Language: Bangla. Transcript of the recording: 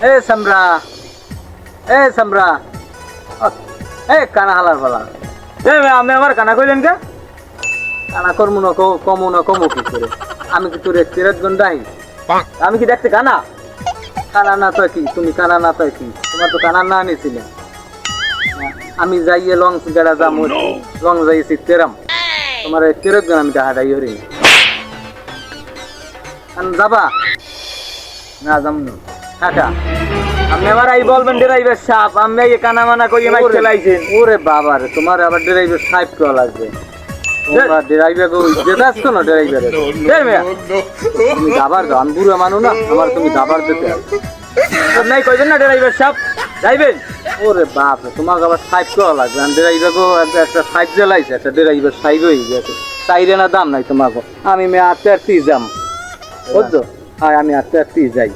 এ সামরা এ সামরা এ কানা হালার বলা এ আমি আমার কানা কইলেন কে কানা করমু না কমু না কমু কি করে আমি কি তোর তিরাত গন্ডাই আমি কি দেখতে কানা কানা না তো কি তুমি কানা না তো কি তোমার তো কানা না নিছিলে আমি যাইয়ে লং গেড়া যামু লং যাইছি তেরাম তোমার তিরাত গন আমি হাঁটাই হরি যাবা না যাম না টাকা আপনি আবার এই বলবেন ড্রাইভার সাহেব আমি এই কানা মানা কই মাই চালাইছেন ওরে বাবা রে তোমার আবার ড্রাইভার সাহেব কল লাগবে তোমরা ড্রাইভার কো যেদাস কোন ড্রাইভার এই মিয়া তুমি দাবার গান বুড়া মানু না আমার তুমি দাবার দিতে নাই কইবেন না ড্রাইভার সাহেব যাইবেন ওরে বাপ রে তোমার আবার সাহেব কল লাগবে আর ড্রাইভার কো একটা সাহেব জ্বালাইছে একটা ড্রাইভার সাহেব হই গেছে চাইরে না দাম নাই তোমাকে আমি মে আতে আতে যাম বুঝছো হ্যাঁ আমি আতে আতে যাই